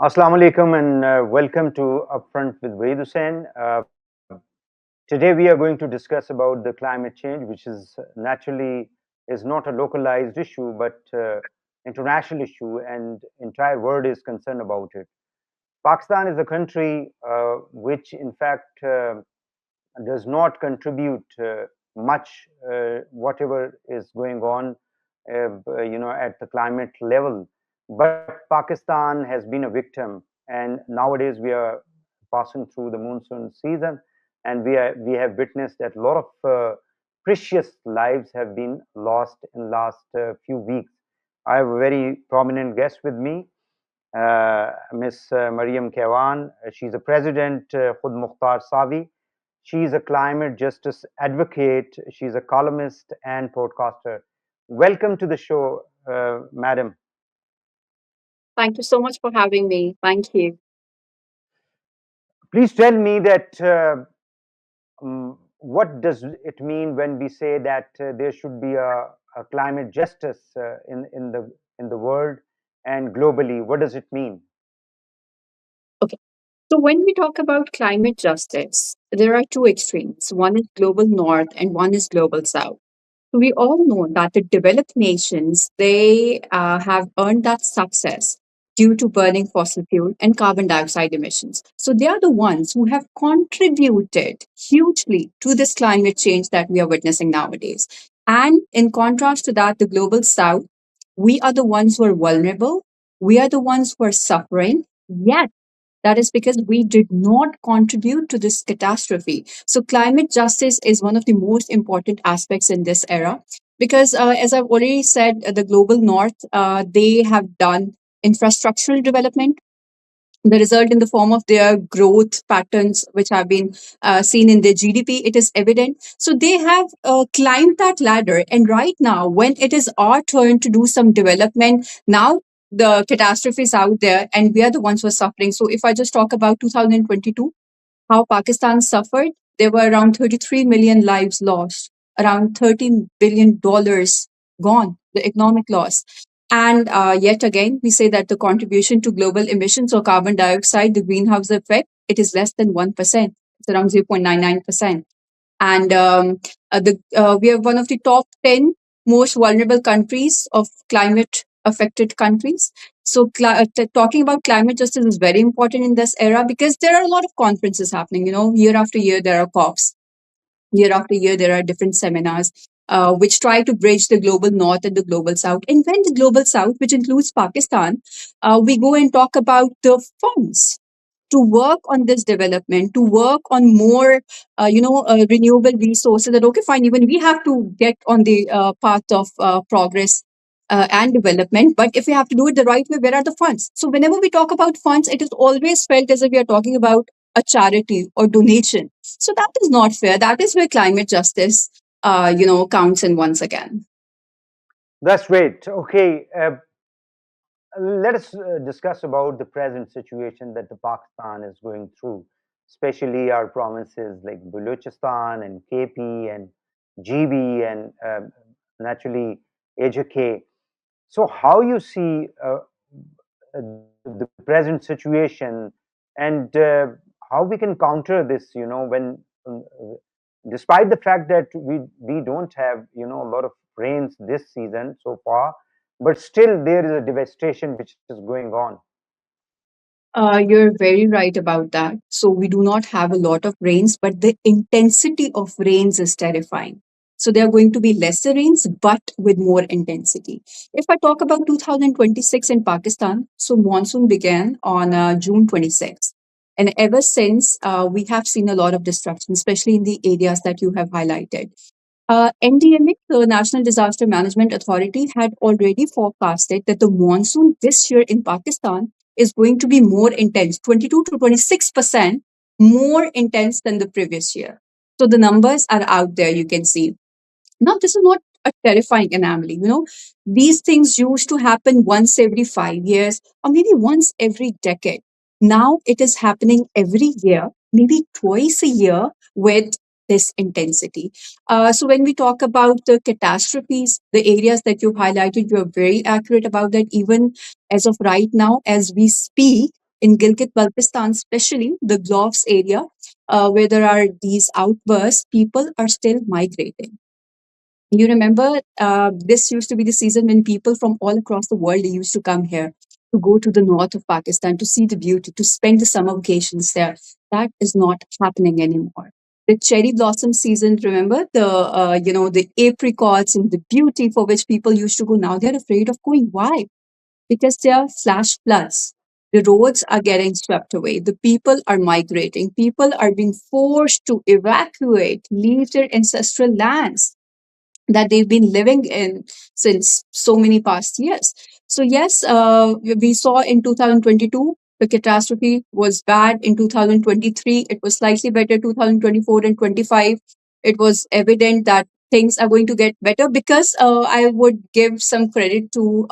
Assalamu alaikum and welcome to Upfront with Waheed Hussain. Today we are going to discuss about the climate change, which is naturally is not a localized issue, but international issue, and entire world is concerned about it. Pakistan is a country which, in fact, does not contribute much whatever is going on, at the climate level. But Pakistan has been a victim, and nowadays we are passing through the monsoon season, and we have witnessed that a lot of precious lives have been lost in last few weeks. I have a very prominent guest with me, Miss Marriam Kaiwan. She's a president, Khud Mukhtar Savi. She's a climate justice advocate. She's a columnist and podcaster. Welcome to the show, madam. Thank you so much for having me. Thank you. Please tell me that what does it mean when we say that there should be a climate justice in the world and globally? What does it mean? Okay. So, when we talk about climate justice, there are two extremes. One is global north and one is global south. So we all know that the developed nations, they have earned that success due to burning fossil fuel and carbon dioxide emissions. So they are the ones who have contributed hugely to this climate change that we are witnessing nowadays. And in contrast to that, the global south, we are the ones who are vulnerable. We are the ones who are suffering. Yet that is because we did not contribute to this catastrophe. So, climate justice is one of the most important aspects in this era because, as I've already said, the global north, they have done infrastructural development. The result in the form of their growth patterns, which have been seen in their GDP, it is evident. So they have climbed that ladder. And right now, when it is our turn to do some development, now the catastrophe is out there and we are the ones who are suffering. So if I just talk about 2022, how Pakistan suffered, there were around 33 million lives lost, around $13 billion gone, the economic loss. And yet again, we say that the contribution to global emissions or carbon dioxide, the greenhouse effect, it is less than 1%. It's around 0.99%. And we are one of the top 10 most vulnerable countries of climate affected countries. So, talking about climate justice is very important in this era because there are a lot of conferences happening. Year after year, there are COPs. Year after year, there are different seminars which try to bridge the global north and the global south. And when the global south, which includes Pakistan, we go and talk about the funds to work on this development, to work on more, renewable resources. That okay, fine. Even we have to get on the path of progress and development. But if we have to do it the right way, where are the funds? So whenever we talk about funds, it is always felt as if we are talking about a charity or donation. So that is not fair. That is where climate justice, counts in once again. That's great. Okay, let us discuss about the present situation that the Pakistan is going through, especially our provinces like Balochistan and KP and GB and naturally AJK. So, how you see the present situation and how we can counter this? When despite the fact that we don't have a lot of rains this season so far, but still there is a devastation which is going on. You're very right about that. So we do not have a lot of rains, but the intensity of rains is terrifying. So there are going to be lesser rains, but with more intensity. If I talk about 2026 in Pakistan, so monsoon began on June 26th. And ever since, we have seen a lot of destruction, especially in the areas that you have highlighted. NDMA, the National Disaster Management Authority, had already forecasted that the monsoon this year in Pakistan is going to be more intense, 22 to 26% more intense than the previous year. So the numbers are out there, you can see. Now, this is not a terrifying anomaly. These things used to happen once every 5 years or maybe once every decade. Now it is happening every year, maybe twice a year with this intensity. So when we talk about the catastrophes, the areas that you highlighted, you're very accurate about that. Even as of right now, as we speak, in Gilgit Baltistan, especially the Glofs area, where there are these outbursts, people are still migrating. You remember, this used to be the season when people from all across the world, they used to come here to go to the north of Pakistan to see the beauty, to spend the summer vacations there. That is not happening anymore. The cherry blossom season, remember the apricots and the beauty for which people used to go. Now they're afraid of going. Why? Because there are flash floods. The roads are getting swept away. The people are migrating. People are being forced to evacuate, leave their ancestral lands that they've been living in since so many past years. So, yes, we saw in 2022 the catastrophe was bad. In 2023, it was slightly better. 2024 and 25, it was evident that things are going to get better because I would give some credit to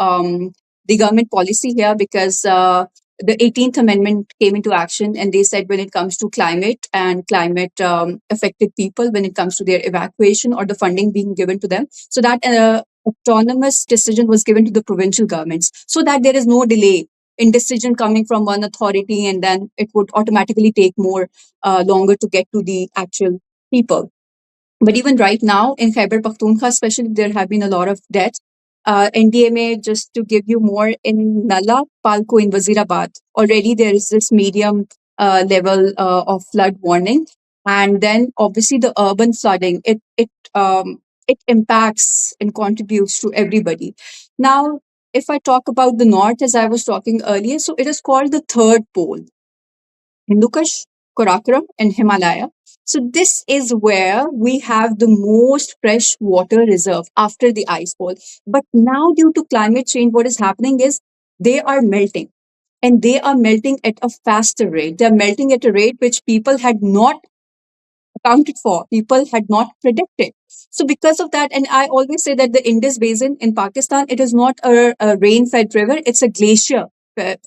the government policy here because. The 18th Amendment came into action, and they said when it comes to climate and climate affected people, when it comes to their evacuation or the funding being given to them, so that autonomous decision was given to the provincial governments, so that there is no delay in decision coming from one authority, and then it would automatically take more longer to get to the actual people. But even right now in Khyber Pakhtunkhwa, especially, there have been a lot of deaths. NDMA, just to give you more, in Nala, Palko, in Wazirabad, already there is this medium level of flood warning. And then obviously the urban flooding, it impacts and contributes to everybody. Now, if I talk about the north, as I was talking earlier, so it is called the third pole. Hindu Kush, Karakoram, and Himalaya. So this is where we have the most fresh water reserve after the ice fall. But now, due to climate change, what is happening is they are melting, and they are melting at a faster rate. They're melting at a rate which people had not accounted for, people had not predicted. So, because of that, and I always say that the Indus Basin in Pakistan, it is not a rain fed river, it's a glacier fed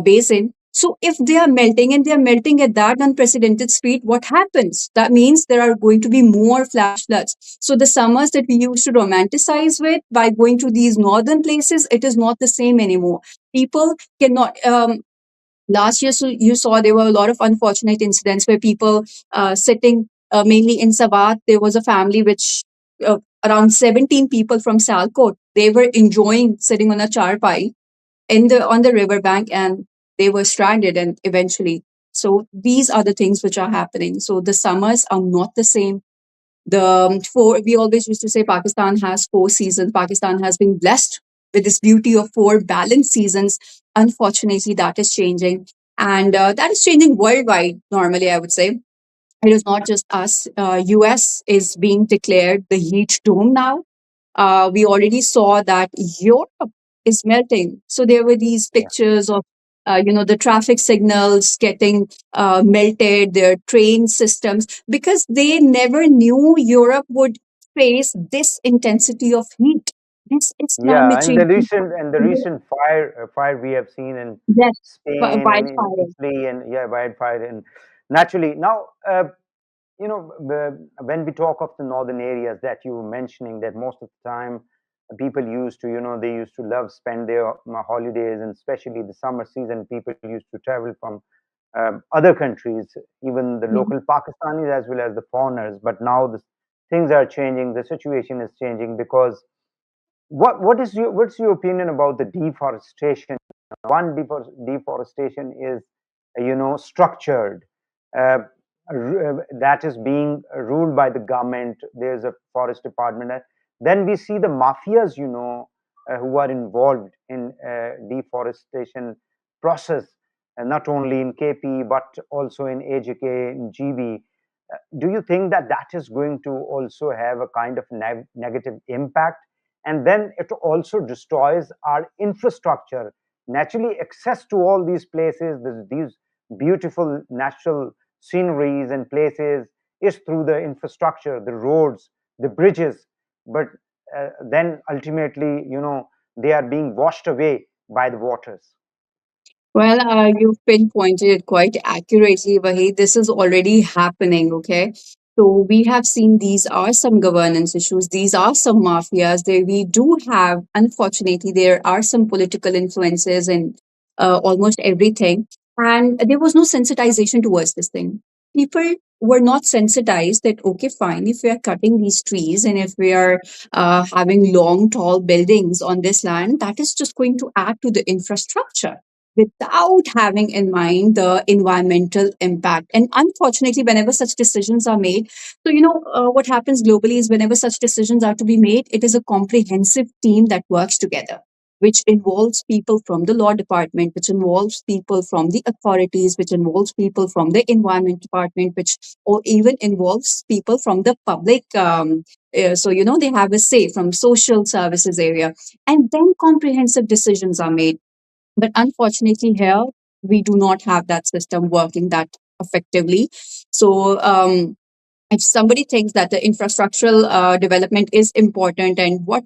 basin. So, if they are melting and they are melting at that unprecedented speed, what happens? That means there are going to be more flash floods. So, the summers that we used to romanticize with by going to these northern places, it is not the same anymore. People cannot. Last year, so you saw there were a lot of unfortunate incidents where people sitting mainly in Savat. There was a family which around 17 people from Salkot. They were enjoying sitting on a charpai in the on the riverbank, and they were stranded. And eventually, so these are the things which are happening. So the summers are not the same. The four, we always used to say Pakistan has four seasons. Pakistan has been blessed with this beauty of four balanced seasons. Unfortunately, that is changing, and that is changing worldwide. Normally, I would say it is not just us. US is being declared the heat dome now. We already saw that Europe is melting. So there were these Yeah. pictures of, the traffic signals getting melted, their train systems, because they never knew Europe would face this intensity of heat. This is Yeah, climate change. and the recent fire we have seen in Yes, Spain and in wildfire. Italy, and yeah, wildfire. And naturally now, when we talk of the northern areas that you were mentioning, that most of the time people used to, they used to love spend their holidays, and especially the summer season, people used to travel from other countries, even the Yeah. local Pakistanis as well as the foreigners. But now the things are changing, the situation is changing, because what's your opinion about the deforestation? One, deforestation is structured, uh, that is being ruled by the government. There's a forest department. Then we see the mafias, who are involved in deforestation process, not only in KP but also in AJK, in GB. Do you think that that is going to also have a kind of negative impact? And then it also destroys our infrastructure. Naturally, access to all these places, these beautiful natural sceneries and places, is through the infrastructure, the roads, the bridges. But then ultimately, they are being washed away by the waters. Well, you've pinpointed it quite accurately, Waheed. This is already happening, okay? So we have seen these are some governance issues. These are some mafias. We do have, unfortunately, there are some political influences and almost everything. And there was no sensitization towards this thing. People were not sensitized that, okay, fine, if we are cutting these trees and if we are having long, tall buildings on this land, that is just going to add to the infrastructure without having in mind the environmental impact. And unfortunately, whenever such decisions are made, so what happens globally is whenever such decisions are to be made, it is a comprehensive team that works together, which involves people from the law department, which involves people from the authorities, which involves people from the environment department, which or even involves people from the public. So they have a say from social services area, and then comprehensive decisions are made. But unfortunately, here we do not have that system working that effectively. So if somebody thinks that the infrastructural development is important, and what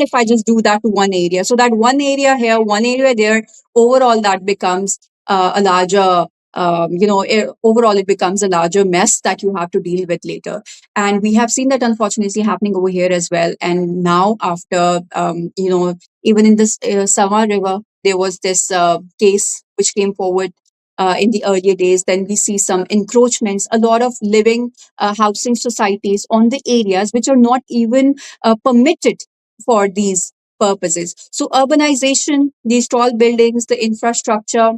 if I just do that to one area, so that one area here, one area there, overall that becomes a larger overall it becomes a larger mess that you have to deal with later. And we have seen that unfortunately happening over here as well. And now after even in this Sama river, there was this case which came forward in the earlier days. Then we see some encroachments, a lot of living housing societies on the areas which are not even permitted for these purposes. So, urbanization, these tall buildings, the infrastructure,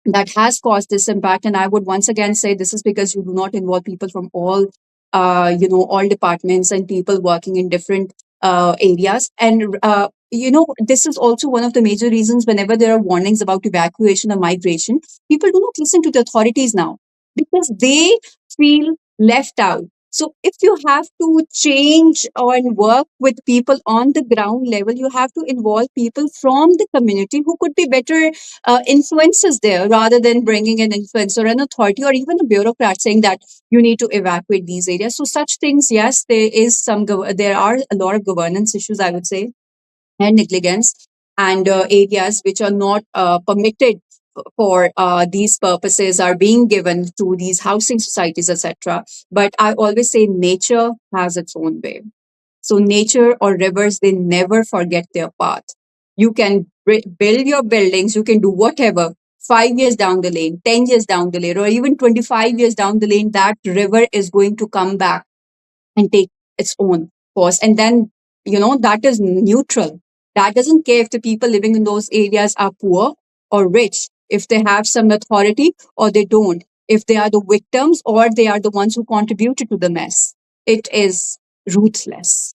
that has caused this impact. And I would once again say this is because you do not involve people from all departments and people working in different areas. And this is also one of the major reasons whenever there are warnings about evacuation or migration, people do not listen to the authorities now because they feel left out. So if you have to change and work with people on the ground level, you have to involve people from the community who could be better influences there, rather than bringing an influencer, an authority, or even a bureaucrat saying that you need to evacuate these areas. So such things, yes, there are a lot of governance issues, I would say, and negligence, and areas which are not permitted for these purposes are being given to these housing societies, etc. But I always say nature has its own way. So nature or rivers, they never forget their path. You can build your buildings, you can do whatever. 5 years down the lane, 10 years down the lane, or even 25 years down the lane, that river is going to come back and take its own course. And then, that is neutral. That doesn't care if the people living in those areas are poor or rich, if they have some authority or they don't, if they are the victims or they are the ones who contributed to the mess. It is ruthless.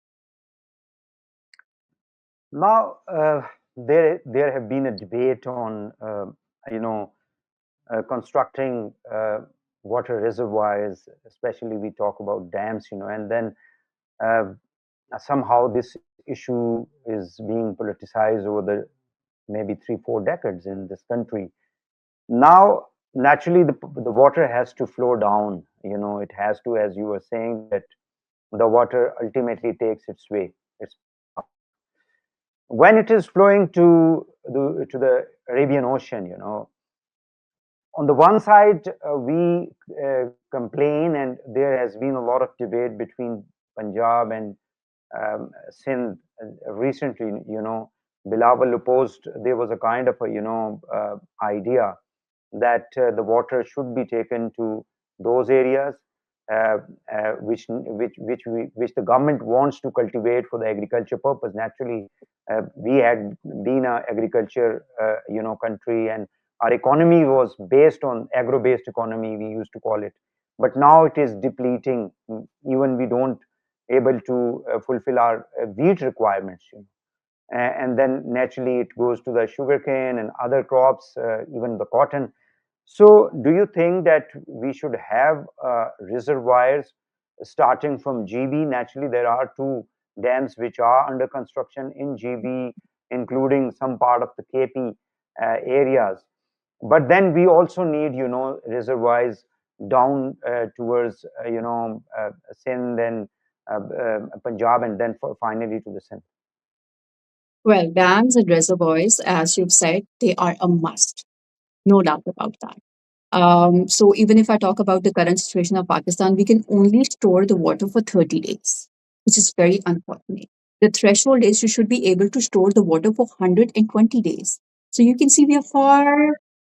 Now, there have been a debate on you know constructing water reservoirs, especially we talk about dams, and then uh, somehow this issue is being politicized over the maybe 3 4 decades in this country. Now, naturally, the water has to flow down. It has to, as you were saying, that the water ultimately takes its way. Its when it is flowing to the Arabian Ocean, on the one side, we complain, and there has been a lot of debate between Punjab and Sindh recently. Bilawal opposed. There was a kind of a idea that the water should be taken to those areas uh, which the government wants to cultivate for the agriculture purpose. Naturally, we had been a agriculture country, and our economy was based on agro-based economy, we used to call it. But now it is depleting. Even we don't able to fulfill our wheat requirements. And then naturally it goes to the sugarcane and other crops, even the cotton. So, do you think that we should have reservoirs starting from GB? Naturally, there are two dams which are under construction in GB, including some part of the KP areas. But then we also need, reservoirs down towards, Sindh and Punjab, and then finally to the Sindh. Well, dams and reservoirs, as you've said, they are a must. No doubt about that. So even if I talk about the current situation of Pakistan, we can only store the water for 30 days, which is very unfortunate. The threshold is you should be able to store the water for 120 days. So you can see we are far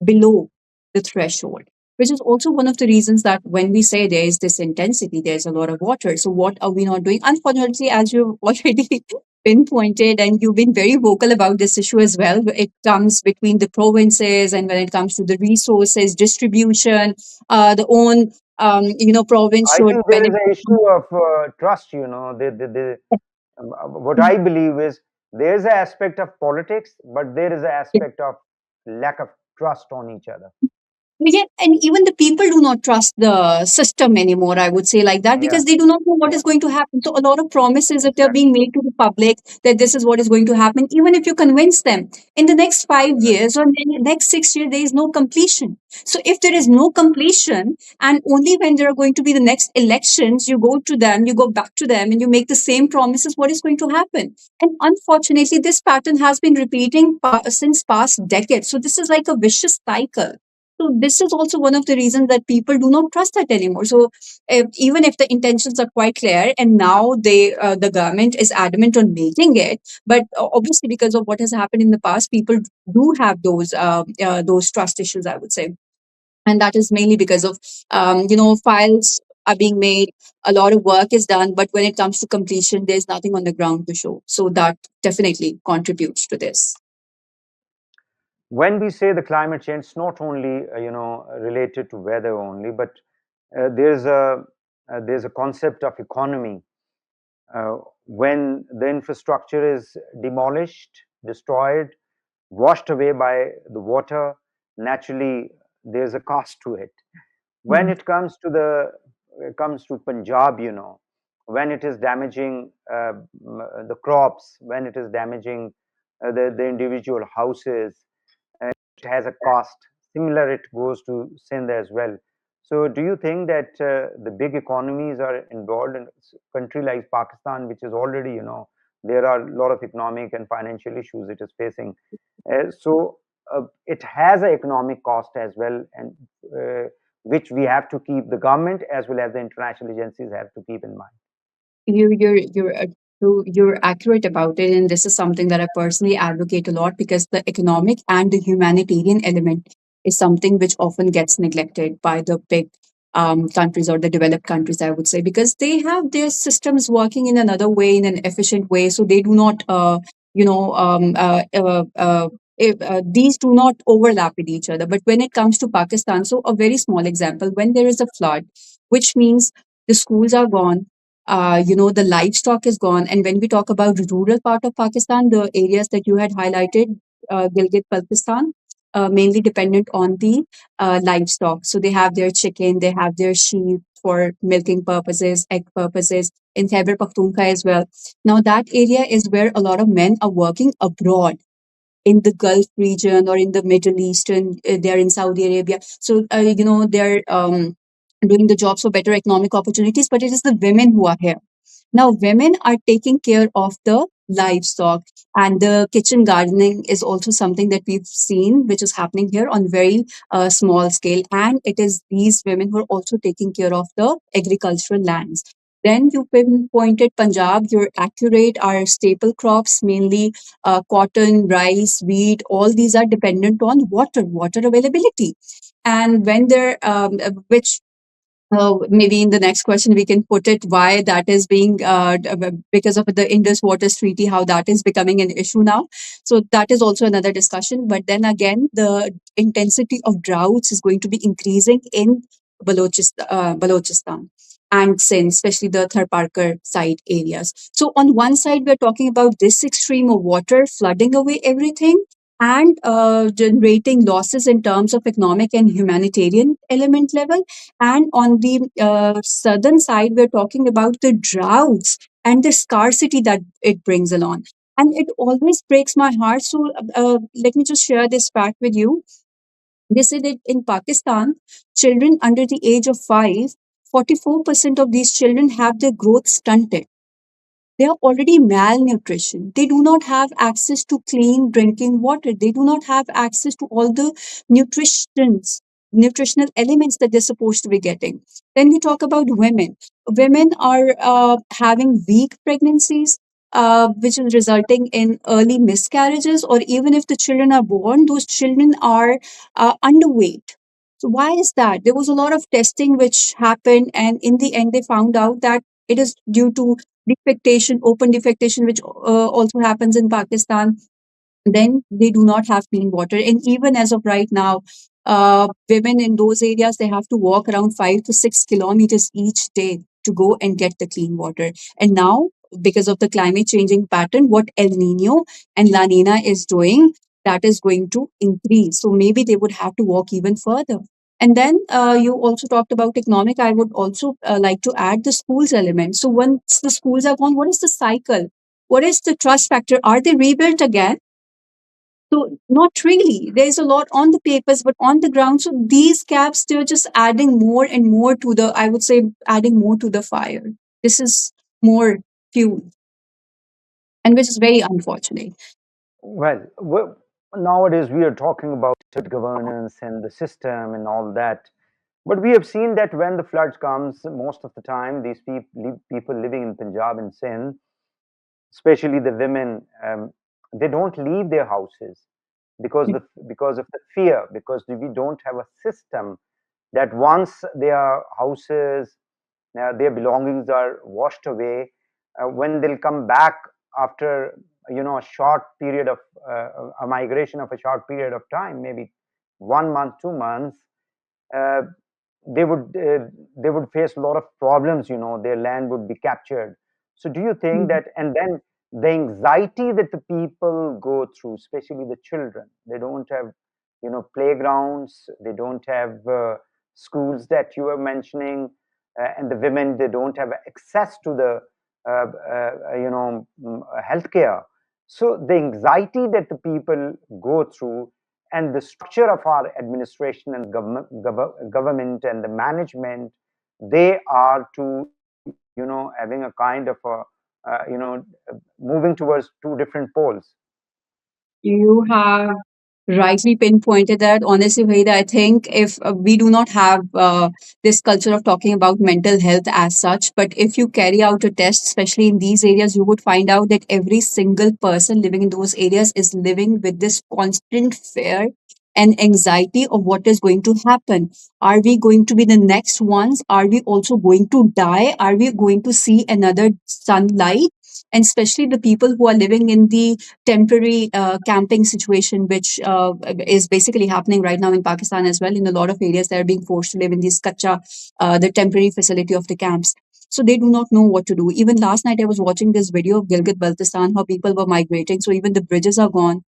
below the threshold, which is also one of the reasons that when we say there is this intensity, there's a lot of water. So what are we not doing? Unfortunately, as you've already pinpointed and you've been very vocal about this issue as well, it comes between the provinces, and when it comes to the resources distribution, the own province I should think there is benefit an from. issue of trust. What I believe is there is an aspect of politics, but there is an aspect of lack of trust on each other. Yeah, and even the people do not trust the system anymore, I would say like that, Yeah, because they do not know what yeah, is going to happen. So a lot of promises, if they're being exactly, made to the public that this is what is going to happen, even if you convince them in the next 5 years exactly. or in the next 6 years, there is no completion. So if there is no completion, and only when there are going to be the next elections, you go to them, you go back to them, and you make the same promises, what is going to happen? And unfortunately, this pattern has been repeating since past decades. So this is like a vicious cycle. So this is also one of the reasons that people do not trust that anymore. So even if the intentions are quite clear, and now the government is adamant on making it, but obviously because of what has happened in the past, people do have those trust issues, I would say, and that is mainly because of files are being made, a lot of work is done, but when it comes to completion, there's nothing on the ground to show. So that definitely contributes to this. When we say the climate change, it's not only related to weather only, but there's a concept of economy. When the infrastructure is demolished, destroyed, washed away by the water, naturally there's a cost to it. When Mm. it comes to Punjab, when it is damaging the crops, when it is damaging the individual houses, it has a cost. Similar, it goes to Sindh as well. So, do you think that the big economies are involved in a country like Pakistan, which is already, there are a lot of economic and financial issues it is facing. It has an economic cost as well, and which we have to keep, the government as well as the international agencies have to keep in mind. You're accurate about it, and this is something that I personally advocate a lot, because the economic and the humanitarian element is something which often gets neglected by the big countries, or the developed countries, I would say, because they have their systems working in another way, in an efficient way, so they do not you know these do not overlap with each other. But when it comes to Pakistan, so a very small example, when there is a flood, which means the schools are gone, the livestock is gone. And when we talk about the rural part of Pakistan, the areas that you had highlighted, Gilgit Baltistan, mainly dependent on the livestock. So they have their chicken, they have their sheep for milking purposes, egg purposes, in Khyber Pakhtunkhwa as well. Now that area is where a lot of men are working abroad, in the Gulf region or in the Middle Eastern, they're in Saudi Arabia. So, they're doing the jobs for better economic opportunities, but it is the women who are here. Now, women are taking care of the livestock, and the kitchen gardening is also something that we've seen, which is happening here on very small scale. And it is these women who are also taking care of the agricultural lands. Then you pinpointed Punjab, you're accurate. Our staple crops, mainly cotton, rice, wheat, all these are dependent on water availability. And when they're, which maybe in the next question we can put it, why that is being because of the Indus Waters Treaty, how that is becoming an issue now. So that is also another discussion. But then again, the intensity of droughts is going to be increasing in Balochistan and Sindh, especially the Tharparkar side areas. So on one side, we're talking about this extreme of water flooding away everything, and generating losses in terms of economic and humanitarian element level. And on the southern side, we're talking about the droughts and the scarcity that it brings along. And it always breaks my heart. So let me just share this fact with you. They say that in Pakistan, children under the age of 5, 44% of these children have their growth stunted. They are already malnutrition. They do not have access to clean drinking water. They do not have access to all the nutritional elements that they're supposed to be getting. Then we talk about women. Women are having weak pregnancies. which is resulting in early miscarriages, or even if the children are born, those children are underweight. So why is that? There was a lot of testing which happened, and in the end, they found out that it is due to defectation, open defectation, which also happens in Pakistan. Then they do not have clean water. And even as of right now, women in those areas, they have to walk around 5 to 6 kilometers each day to go and get the clean water. And now, because of the climate changing pattern, what El Nino and La Nina is doing, that is going to increase. So maybe they would have to walk even further. And then you also talked about economic. I would also like to add the schools element. So once the schools are gone, what is the cycle? What is the trust factor? Are they rebuilt again? So not really. There's a lot on the papers, but on the ground. So these gaps, they're just adding more and more to the, I would say, adding more to the fire. This is more fuel, and which is very unfortunate. Well, nowadays we are talking about governance and the system and all that. But we have seen that when the floods comes, most of the time these people living in Punjab and Sindh, especially the women, they don't leave their houses because of the fear, because we don't have a system that once their houses, their belongings are washed away, when they'll come back after a short period of a migration of a short period of time, maybe 1 month, 2 months, uh, they would they would face a lot of problems. Their land would be captured. So do you think Mhm. that, and then the anxiety that the people go through, especially the children, they don't have playgrounds, they don't have schools that you were mentioning, and the women, they don't have access to the healthcare. So the anxiety that the people go through, and the structure of our administration and government and the management, they are to having a kind of a moving towards two different poles. You have rightly pinpointed that. Honestly, Vaida, I think if we do not have this culture of talking about mental health as such, but if you carry out a test, especially in these areas, you would find out that every single person living in those areas is living with this constant fear and anxiety of what is going to happen. Are we going to be the next ones? Are we also going to die? Are we going to see another sunlight? And especially the people who are living in the temporary camping situation, which is basically happening right now in Pakistan as well. In a lot of areas, they're being forced to live in these kacha, the temporary facility of the camps. So they do not know what to do. Even last night, I was watching this video of Gilgit Baltistan, how people were migrating. So even the bridges are gone,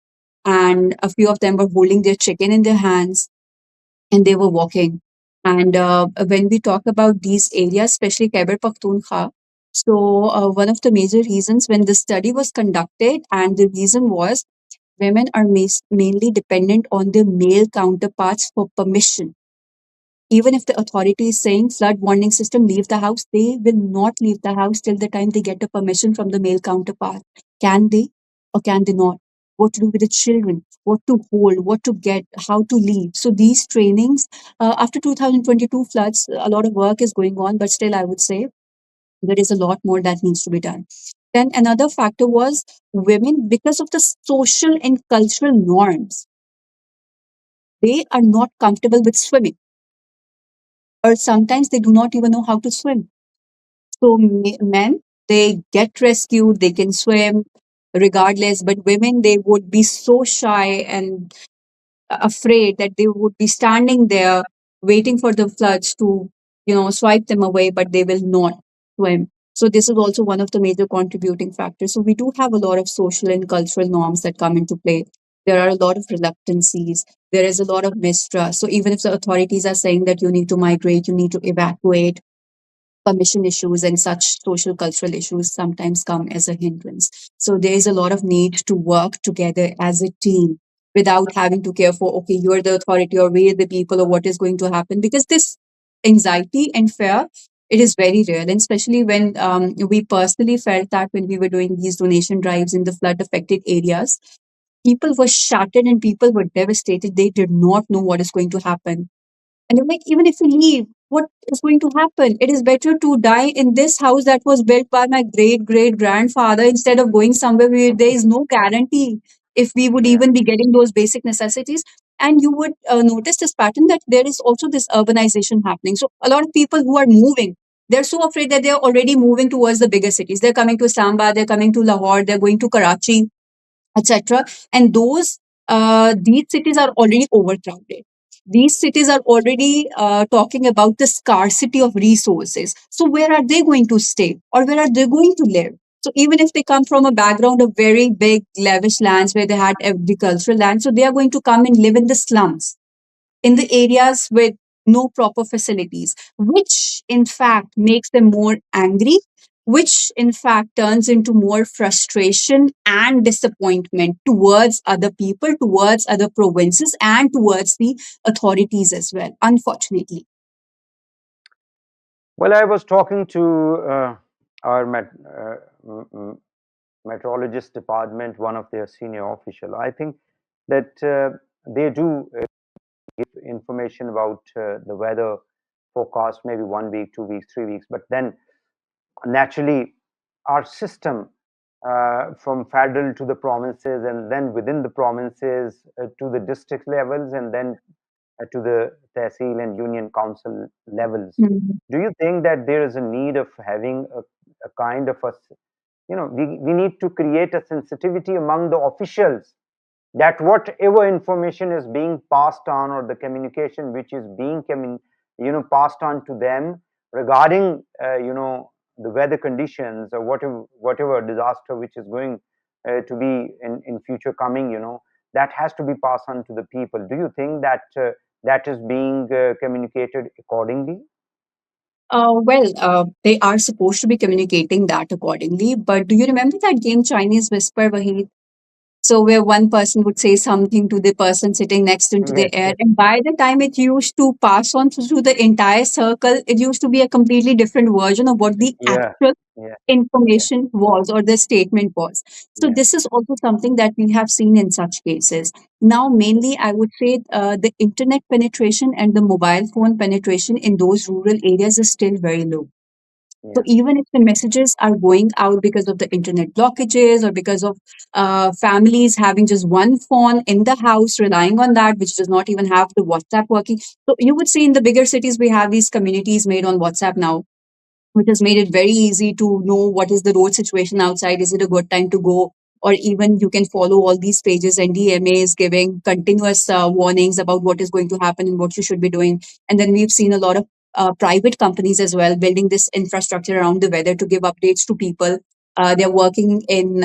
and a few of them were holding their chicken in their hands, and they were walking. And when we talk about these areas, especially Khyber Pakhtunkhwa, so one of the major reasons when the study was conducted, and the reason was women are mainly dependent on their male counterparts for permission. Even if the authority is saying flood warning system, leave the house, they will not leave the house till the time they get a permission from the male counterpart. Can they or can they not? What to do with the children? What to hold? What to get? How to leave? So these trainings, after 2022 floods, a lot of work is going on, but still, I would say there is a lot more that needs to be done. Then another factor was women, because of the social and cultural norms, they are not comfortable with swimming, or sometimes they do not even know how to swim. So men, they get rescued, they can swim regardless, but women, they would be so shy and afraid that they would be standing there waiting for the floods to, swipe them away, but they will not swim. So this is also one of the major contributing factors. So we do have a lot of social and cultural norms that come into play. There are a lot of reluctancies. There is a lot of mistrust. So even if the authorities are saying that you need to migrate, you need to evacuate, permission issues and such social cultural issues sometimes come as a hindrance. So there is a lot of need to work together as a team without having to care for, okay, you're the authority or we're the people or what is going to happen. Because this anxiety and fear, it is very real. And especially when we personally felt that when we were doing these donation drives in the flood affected areas, people were shattered and people were devastated. They did not know what is going to happen. And they're like, even if we leave, what is going to happen? It is better to die in this house that was built by my great great grandfather instead of going somewhere where there is no guarantee if we would Yeah. even be getting those basic necessities. And you would notice this pattern that there is also this urbanization happening. So a lot of people who are moving, they're so afraid that they're already moving towards the bigger cities. They're coming to Islamabad, they're coming to Lahore, they're going to Karachi, etc. And these cities are already overcrowded. These cities are already talking about the scarcity of resources. So where are they going to stay, or where are they going to live? So even if they come from a background of very big lavish lands where they had agricultural land, so they are going to come and live in the slums, in the areas with no proper facilities, which in fact makes them more angry, which in fact turns into more frustration and disappointment towards other people, towards other provinces, and towards the authorities as well, unfortunately. Well, I was talking to our meteorologist department, one of their senior official. I think that they do give information about the weather forecast, maybe 1 week, 2 weeks, 3 weeks, but then naturally our system from federal to the provinces, and then within the provinces to the district levels, and then to the tehsil and union council levels. Mhm. Do you think that there is a need of having a kind of we need to create a sensitivity among the officials, that whatever information is being passed on, or the communication which is being passed on to them regarding the weather conditions, or whatever disaster which is going to be in future coming, that has to be passed on to the people. Do you think that that is being communicated accordingly? They are supposed to be communicating that accordingly. But do you remember that game Chinese Whisper, Waheed? So where one person would say something to the person sitting next into the Yes, air, yes. and by the time it used to pass on through the entire circle, it used to be a completely different version of what the Yeah, actual yeah, yeah, information was or the statement was. So yeah, this is also something that we have seen in such cases. Now, mainly, I would say the internet penetration and the mobile phone penetration in those rural areas is still very low. So yeah, even if the messages are going out because of the internet blockages or because of families having just one phone in the house, relying on that, which does not even have the WhatsApp working. So you would see in the bigger cities, we have these communities made on WhatsApp now, which has made it very easy to know what is the road situation outside. Is it a good time to go? Or even you can follow all these pages, and DMA is giving continuous warnings about what is going to happen and what you should be doing. And then we've seen a lot of private companies as well building this infrastructure around the weather to give updates to people. They're working in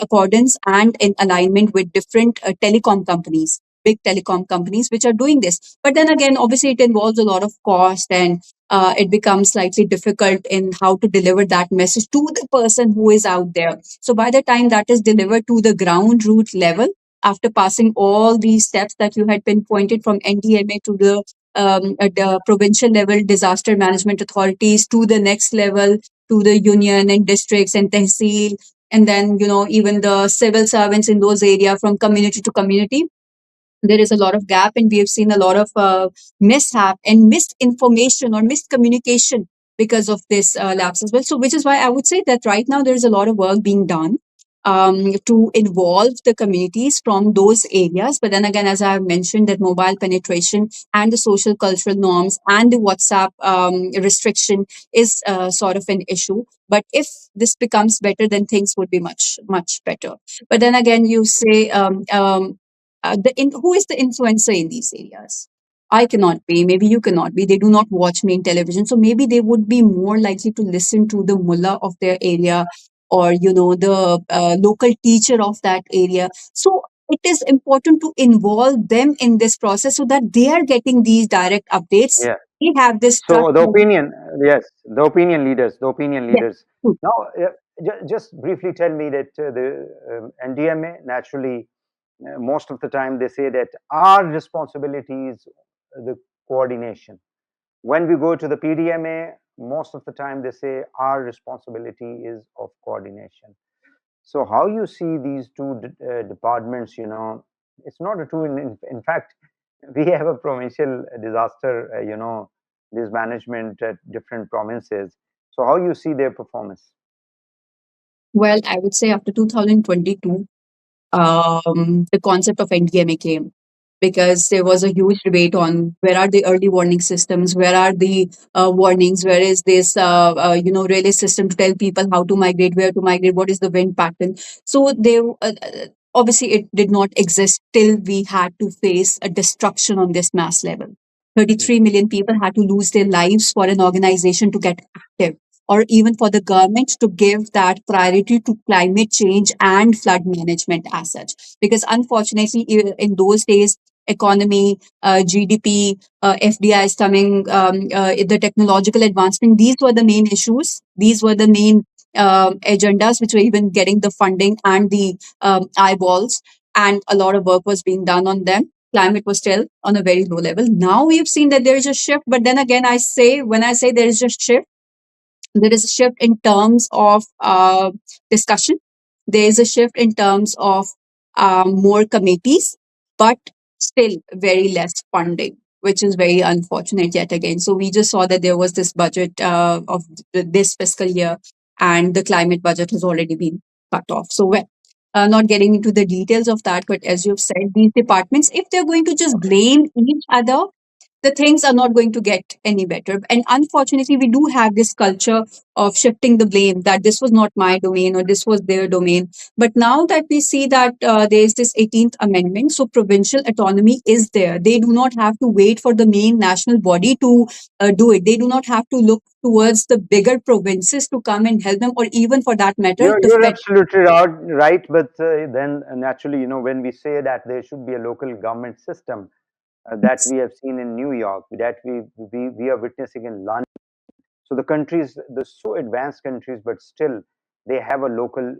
accordance and in alignment with different telecom companies, big telecom companies, which are doing this. But then again, obviously, it involves a lot of cost, and it becomes slightly difficult in how to deliver that message to the person who is out there. So by the time that is delivered to the ground root level, after passing all these steps that you had pinpointed from NDMA to the provincial level disaster management authorities, to the next level, to the union and districts and tehsil, and then even the civil servants in those areas, from community to community, there is a lot of gap, and we have seen a lot of mishap and misinformation or miscommunication because of this lapse as well. So which is why I would say that right now there is a lot of work being done to involve the communities from those areas. But then again, as I have mentioned, that mobile penetration and the social cultural norms and the WhatsApp restriction is sort of an issue. But if this becomes better, then things would be much much better. But then again, you say who is the influencer in these areas? I cannot be. Maybe you cannot be. They do not watch me in television, so maybe they would be more likely to listen to the mullah of their area, or the local teacher of that area. So it is important to involve them in this process so that they are getting these direct updates. yeah. We have this trust. So the opinion, yes, the opinion leaders, the opinion Yes. leaders. Now, just briefly tell me that the NDMA, naturally, most of the time they say that our responsibility is the coordination. When we go to the PDMA, most of the time they say our responsibility is of coordination. So how you see these two departments? It's not a two. In fact, we have a provincial disaster. this management at different provinces. So how you see their performance? Well, I would say after 2022, the concept of NDMA came because there was a huge debate on where are the early warning systems, where are the warnings, where is this relay system to tell people how to migrate, where to migrate, what is the wind pattern. So they obviously it did not exist till we had to face a destruction on this mass level. 33 million people had to lose their lives for an organization to get active, or even for the government to give that priority to climate change and flood management as such. Because unfortunately, in those days, economy, GDP, FDI is coming, the technological advancement, these were the main issues. These were the main agendas which were even getting the funding and the eyeballs. And a lot of work was being done on them. Climate was still on a very low level. Now we've seen that there is a shift. But then again, when I say there is a shift, there is a shift in terms of discussion. There is a shift in terms of more committees, but still very less funding, which is very unfortunate yet again. So we just saw that there was this budget of this fiscal year, and the climate budget has already been cut off. So well, not getting into the details of that, but as you've said, these departments, if they're going to just blame each other, the things are not going to get any better. And unfortunately, we do have this culture of shifting the blame that this was not my domain or this was their domain. But now that we see that there is this 18th Amendment, so provincial autonomy is there. They do not have to wait for the main national body to do it. They do not have to look towards the bigger provinces to come and help them, or even for that matter, the You're Fed. absolutely right, but then naturally, when we say that there should be a local government system that we have seen in New York, that we are witnessing in London. So the countries, the so advanced countries, but still they have a local,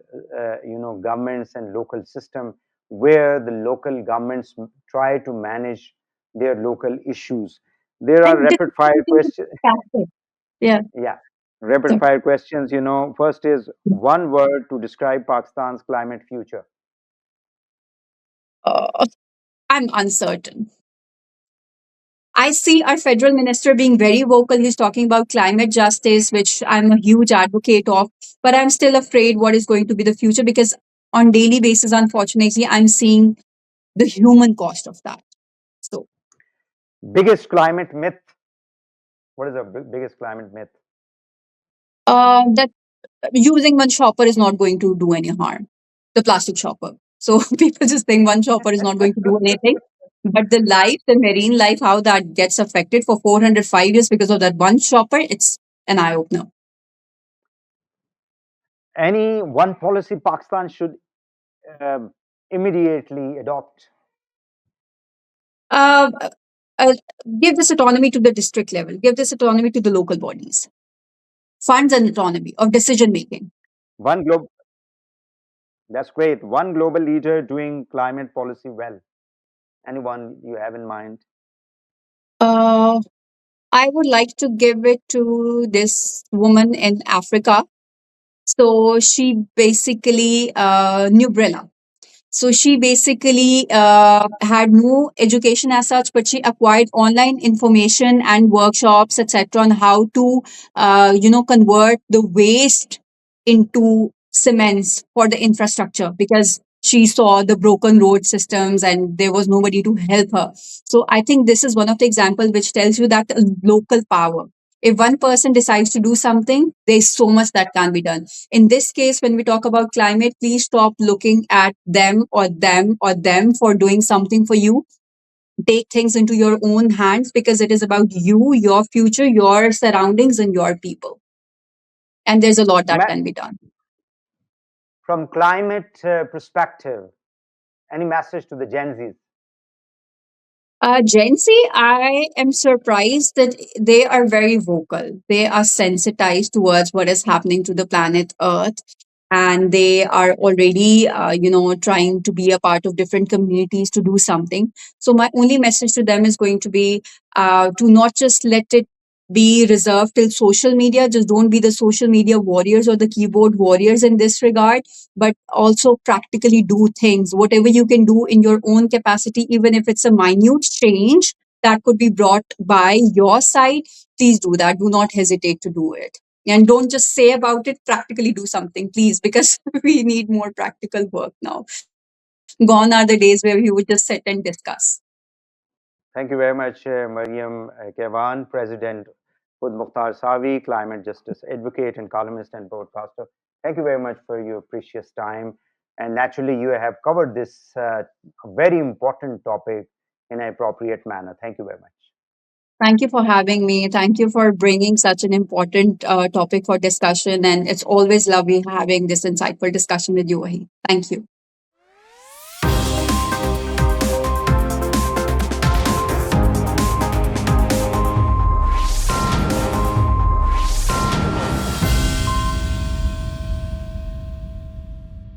governments and local system where the local governments try to manage their local issues. There are And this rapid is fire something to questions. be tackled. Yeah. Yeah, rapid So, fire questions. First is one word to describe Pakistan's climate future. uh, I'm uncertain. I see our federal minister being very vocal. He's talking about climate justice, which I'm a huge advocate of, but I'm still afraid what is going to be the future because on daily basis, unfortunately, I'm seeing the human cost of that. So Biggest climate myth. What is the biggest climate myth? that using one shopper is not going to do any harm. The plastic shopper. So people just think one shopper is not going to do anything. But the life, the marine life, how that gets affected for 405 years because of that one shopper, it's an eye opener. Any one policy Pakistan should um, immediately adopt? Uh, uh, give this autonomy to the district level, give this autonomy to the local bodies, funds and autonomy of decision making. One globe. That's great. One global leader doing climate policy well. Anyone you have in mind? Uh, I would like to give it to this woman in Africa. So she basically, Nubrella. So she basically had no education as such, but she acquired online information and workshops, etc., on how to, convert the waste into cements for the infrastructure because she saw the broken road systems and there was nobody to help her. So I think this is one of the examples which tells you that local power. If one person decides to do something, there's so much that can be done. In this case, when we talk about climate, please stop looking at them or them or them for doing something for you. Take things into your own hands because it is about you, your future, your surroundings, and your people. And there's a lot that Ma- can be done. from climate perspective, any message to the Gen Zs? Gen Z, I am surprised that they are very vocal. They are sensitized towards what is happening to the planet Earth, and they are already, trying to be a part of different communities to do something. So my only message to them is going to be to not just let it be reserved till social media. Just don't be the social media warriors or the keyboard warriors in this regard, but also practically do things, whatever you can do in your own capacity, even if it's a minute change. that could be brought by your side, please do that. Do not hesitate to do it. And don't just say about it, practically do something, please, because we need more practical work now. Gone are the days where we would just sit and discuss. Thank you very much, Marriam Kaiwan, President Khud Mukhtar Sawi, climate justice advocate and columnist and broadcaster. Thank you very much for your precious time. And naturally, you have covered this very important topic in an appropriate manner. Thank you very much. Thank you for having me. Thank you for bringing such an important topic for discussion. And it's always lovely having this insightful discussion with you, Waheed. Thank you.